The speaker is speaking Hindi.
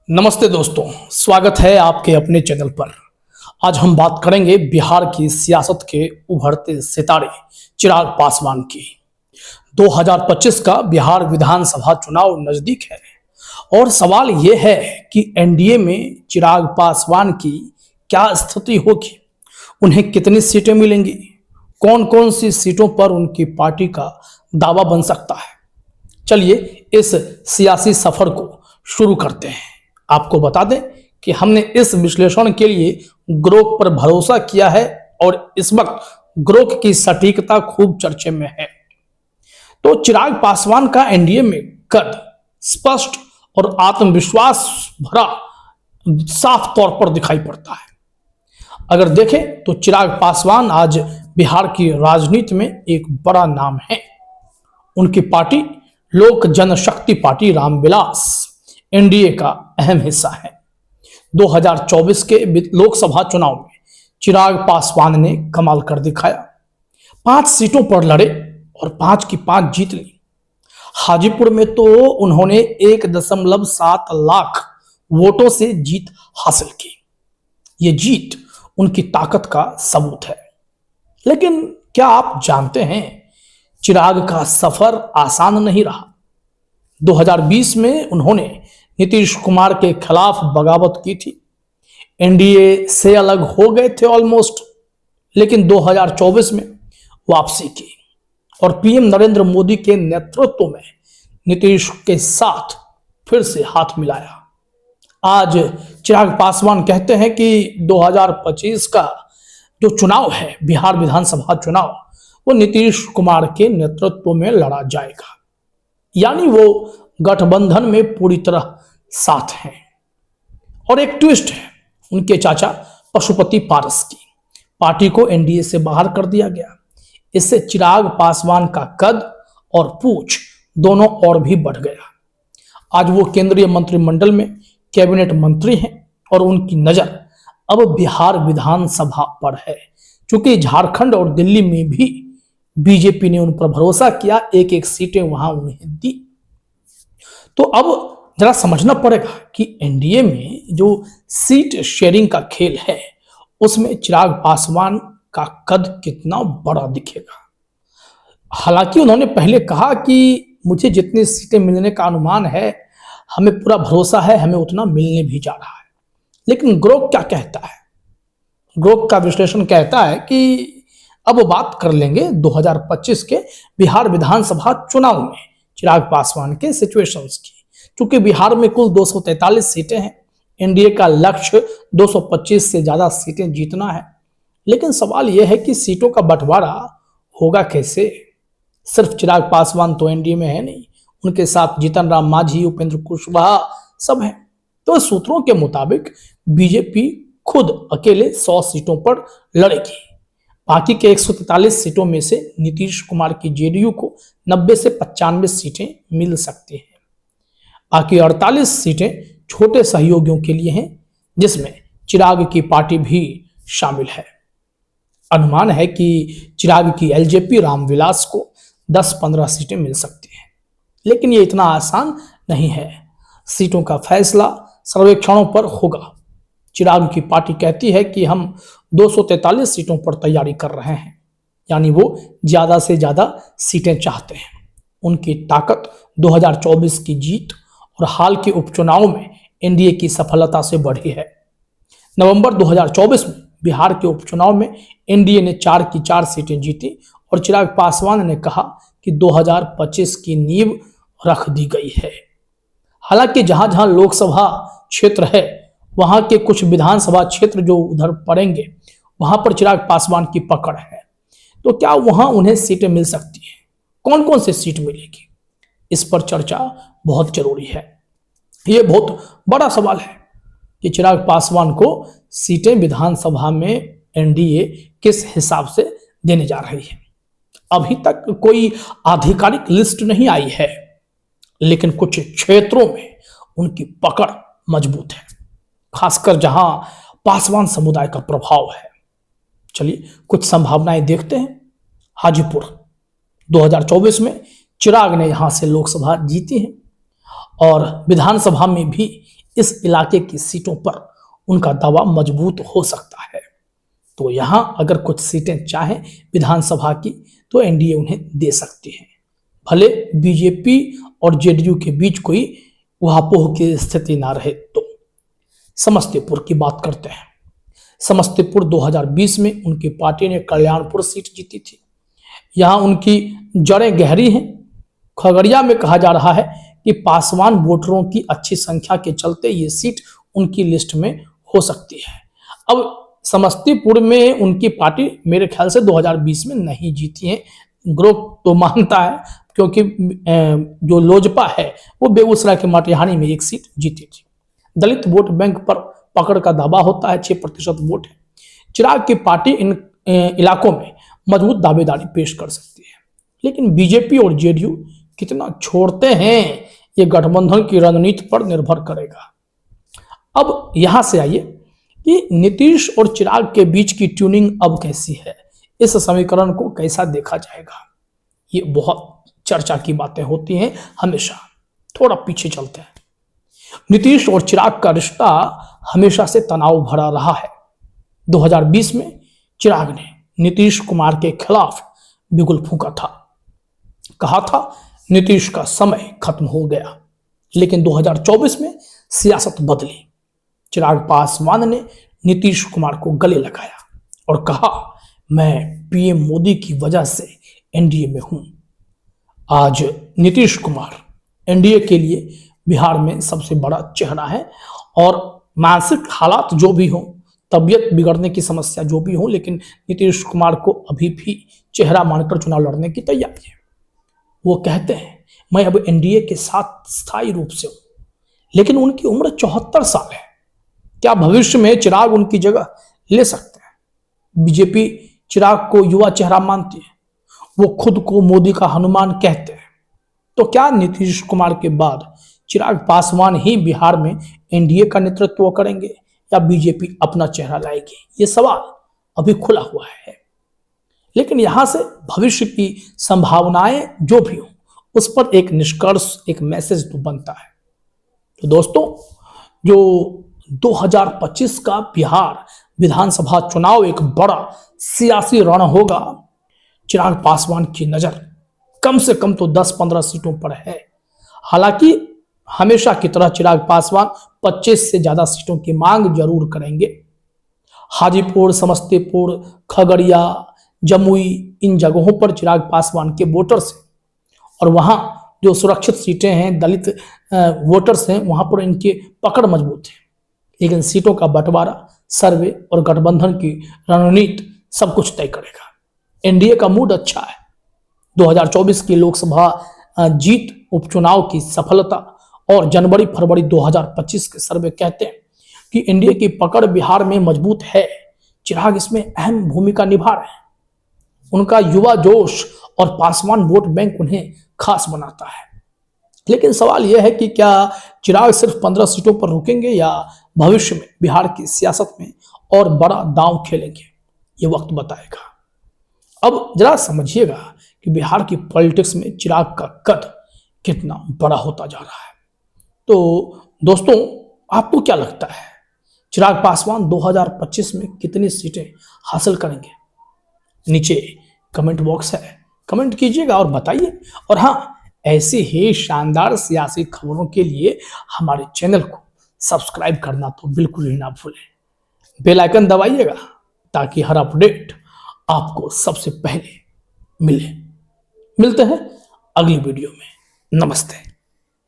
नमस्ते दोस्तों, स्वागत है आपके अपने चैनल पर। आज हम बात करेंगे बिहार की सियासत के उभरते सितारे चिराग पासवान की। 2025 का बिहार विधानसभा चुनाव नजदीक है और सवाल यह है कि एनडीए में चिराग पासवान की क्या स्थिति होगी, उन्हें कितनी सीटें मिलेंगी, कौन कौन सी सीटों पर उनकी पार्टी का दावा बन सकता है। चलिए इस सियासी सफर को शुरू करते हैं। आपको बता दें कि हमने इस विश्लेषण के लिए ग्रोक पर भरोसा किया है और इस वक्त ग्रोक की सटीकता खूब चर्चे में है। तो चिराग पासवान का एनडीए में कद स्पष्ट और आत्मविश्वास भरा साफ तौर पर दिखाई पड़ता है। अगर देखें तो चिराग पासवान आज बिहार की राजनीति में एक बड़ा नाम है। उनकी पार्टी लोक जनशक्ति पार्टी रामविलास एनडीए का अहम हिस्सा है। 2024 के लोकसभा चुनाव में चिराग पासवान ने कमाल कर दिखाया। 5 सीटों पर लड़े और 5 की 5 जीत ली। हाजीपुर में तो उन्होंने 1.7 लाख वोटों से जीत हासिल की। ये जीत उनकी ताकत का सबूत है। लेकिन क्या आप जानते हैं, चिराग का सफर आसान नहीं रहा। 2020 में उन्होंने नीतीश कुमार के खिलाफ बगावत की थी। एनडीए से अलग हो गए थे ऑलमोस्ट, लेकिन 2024 में वापसी की और पीएम नरेंद्र मोदी के नेतृत्व में नीतीश के साथ फिर से हाथ मिलाया। आज चिराग पासवान कहते हैं कि 2025 का जो चुनाव है, बिहार विधानसभा चुनाव, वो नीतीश कुमार के नेतृत्व में लड़ा जाएगा। यानी वो गठबंधन में पूरी तरह साथ हैं। और एक ट्विस्ट है, उनके चाचा पशुपति पारस की पार्टी को एनडीए से बाहर कर दिया गया। इससे चिराग पासवान का कद और पूछ दोनों और भी बढ़ गया। आज वो केंद्रीय मंत्रिमंडल में कैबिनेट मंत्री हैं और उनकी नजर अब बिहार विधानसभा पर है। क्योंकि झारखंड और दिल्ली में भी बीजेपी ने उन पर भरोसा किया, एक एक सीटें वहां उन्हें दी। तो अब जरा समझना पड़ेगा कि एनडीए में जो सीट शेयरिंग का खेल है, उसमें चिराग पासवान का कद कितना बड़ा दिखेगा। हालांकि उन्होंने पहले कहा कि मुझे जितनी सीटें मिलने का अनुमान है, हमें पूरा भरोसा है, हमें उतना मिलने भी जा रहा है। लेकिन ग्रोक क्या कहता है? ग्रोक का विश्लेषण कहता है कि अब बात कर लेंगे 2025 के बिहार विधानसभा चुनाव में चिराग पासवान के सिचुएशंस की। क्योंकि बिहार में कुल 243 सीटें हैं, एनडीए का लक्ष्य 225 से ज्यादा सीटें जीतना है। लेकिन सवाल यह है कि सीटों का बंटवारा होगा कैसे। सिर्फ चिराग पासवान तो एनडीए में है नहीं, उनके साथ जीतन राम मांझी, उपेंद्र कुशवाहा सब हैं। तो सूत्रों के मुताबिक बीजेपी खुद अकेले 100 सीटों पर लड़ेगी। बाकी के 143 सीटों में से नीतीश कुमार की जेडीयू को 90 से 95 सीटें मिल सकती हैं। बाकी 48 सीटें छोटे सहयोगियों के लिए हैं, जिसमें चिराग की पार्टी भी शामिल है। अनुमान है कि चिराग की एलजेपी रामविलास को 10-15 सीटें मिल सकती हैं। लेकिन ये इतना आसान नहीं है। सीटों का फैसला सर्वेक्षणों पर होगा। चिराग की पार्टी कहती है कि हम 243 सीटों पर तैयारी कर रहे हैं, यानी वो ज्यादा से ज्यादा सीटें चाहते हैं। उनकी ताकत 2024 की जीत और हाल के उपचुनाव में एनडीए की सफलता से बढ़ी है। नवंबर 2024 में बिहार के उपचुनाव में एनडीए ने 4 की 4 सीटें जीती और चिराग पासवान ने कहा कि 2025 की नींव रख दी गई है। हालांकि जहां जहां लोकसभा क्षेत्र है, वहां के कुछ विधानसभा क्षेत्र जो उधर पड़ेंगे, वहां पर चिराग पासवान की पकड़ है। तो क्या वहां उन्हें सीटें मिल सकती हैं? कौन कौन सी सीट मिलेगी, इस पर चर्चा बहुत जरूरी है। यह बहुत बड़ा सवाल है कि चिराग पासवान को सीटें विधानसभा में एनडीए किस हिसाब से देने जा रही है। अभी तक कोई आधिकारिक लिस्ट नहीं आई है, लेकिन कुछ क्षेत्रों में उनकी पकड़ मजबूत है, खासकर जहां पासवान समुदाय का प्रभाव है। चलिए कुछ संभावनाएं देखते हैं। हाजीपुर 2024 में चिराग ने यहां से लोकसभा जीती है और विधानसभा में भी इस इलाके की सीटों पर उनका दावा मजबूत हो सकता है। तो यहां अगर कुछ सीटें चाहें विधानसभा की तो एनडीए उन्हें दे सकती है, भले बीजेपी और जेडीयू के बीच कोई उहापोह की स्थिति ना रहे तो। समस्तीपुर की बात करते हैं। समस्तीपुर 2020 में उनकी पार्टी ने कल्याणपुर सीट जीती थी। यहां उनकी जड़ें गहरी हैं। खगड़िया में कहा जा रहा है कि पासवान वोटरों की अच्छी संख्या के चलते ये सीट उनकी लिस्ट में हो सकती है। अब समस्तीपुर में उनकी पार्टी मेरे ख्याल से 2020 में नहीं जीती है, ग्रुप तो मानता है, क्योंकि जो लोजपा है वो बेगूसराय के माटिहानी में एक सीट जीती थी। दलित वोट बैंक पर पकड़ का दावा होता है, 6% वोट है। चिराग की पार्टी इन इलाकों में मजबूत दावेदारी पेश कर सकती है, लेकिन बीजेपी और जेडीयू कितना छोड़ते हैं ये गठबंधन की रणनीति पर निर्भर करेगा। अब यहां से आइए कि नीतीश और चिराग के बीच की ट्यूनिंग अब कैसी है, इस समीकरण को कैसा देखा जाएगा। ये बहुत चर्चा की बातें होती हैं हमेशा। थोड़ा पीछे चलते हैं। नीतीश और चिराग का रिश्ता हमेशा से तनाव भरा रहा है। 2020 में चिराग ने नीतीश कुमार के खिलाफ बिगुल फूंका था, कहा था नीतीश का समय खत्म हो गया। लेकिन 2024 में सियासत बदली। चिराग पासवान ने नीतीश कुमार को गले लगाया और कहा, मैं पीएम मोदी की वजह से एनडीए में हूं। आज नीतीश कुमार एनडीए के लिए बिहार में सबसे बड़ा चेहरा है, और मानसिक हालात जो भी हो, तबियत बिगड़ने की समस्या जो भी हो, लेकिन नीतीश कुमार को अभी भी चेहरा मानकर चुनाव लड़ने की तैयारी है। वो कहते हैं मैं अब एनडीए के साथ स्थायी रूप से हूं, लेकिन उनकी उम्र 74 साल है। क्या भविष्य में चिराग उनकी जगह ले सकते हैं? बीजेपी चिराग को युवा चेहरा मानती है, वो खुद को मोदी का हनुमान कहते हैं। तो क्या नीतीश कुमार के बाद चिराग पासवान ही बिहार में एनडीए का नेतृत्व करेंगे या बीजेपी अपना चेहरा लाएगी? ये सवाल अभी खुला हुआ है। लेकिन यहां से भविष्य की संभावनाएं जो भी हो, उस पर एक निष्कर्ष, एक मैसेज तो बनता है। तो दोस्तों, जो 2025 का बिहार विधानसभा चुनाव एक बड़ा सियासी रण होगा। चिराग पासवान की नजर कम से कम तो 10-15 सीटों पर है। हालांकि हमेशा की तरह चिराग पासवान 25 से ज्यादा सीटों की मांग जरूर करेंगे। हाजीपुर, समस्तीपुर, खगड़िया, जमुई, इन जगहों पर चिराग पासवान के वोटर्स हैं, और वहां जो सुरक्षित सीटें हैं, दलित वोटर्स हैं, वहां पर इनके पकड़ मजबूत है। लेकिन सीटों का बंटवारा, सर्वे और गठबंधन की रणनीति सब कुछ तय करेगा। एनडीए का मूड अच्छा है। 2024 की लोकसभा जीत, उपचुनाव की सफलता और जनवरी-फरवरी 2025 के सर्वे कहते हैं कि एनडीए की पकड़ बिहार में मजबूत है। चिराग इसमें अहम भूमिका निभा रहे हैं। उनका युवा जोश और पासवान वोट बैंक उन्हें खास बनाता है। लेकिन सवाल यह है कि क्या चिराग सिर्फ 15 सीटों पर रुकेंगे या भविष्य में बिहार की सियासत में और बड़ा दांव खेलेंगे? ये वक्त बताएगा। अब जरा समझिएगा कि बिहार की पॉलिटिक्स में चिराग का कद कितना बड़ा होता जा रहा है। तो दोस्तों, आपको क्या लगता है, चिराग पासवान 2025 में कितनी सीटें हासिल करेंगे? नीचे कमेंट बॉक्स है, कमेंट कीजिएगा और बताइए। और हाँ, ऐसी ही शानदार सियासी खबरों के लिए हमारे चैनल को सब्सक्राइब करना तो बिल्कुल ही ना भूलें। बेल आइकन दबाइएगा ताकि हर अपडेट आपको सबसे पहले मिले। मिलते हैं अगली वीडियो में। नमस्ते।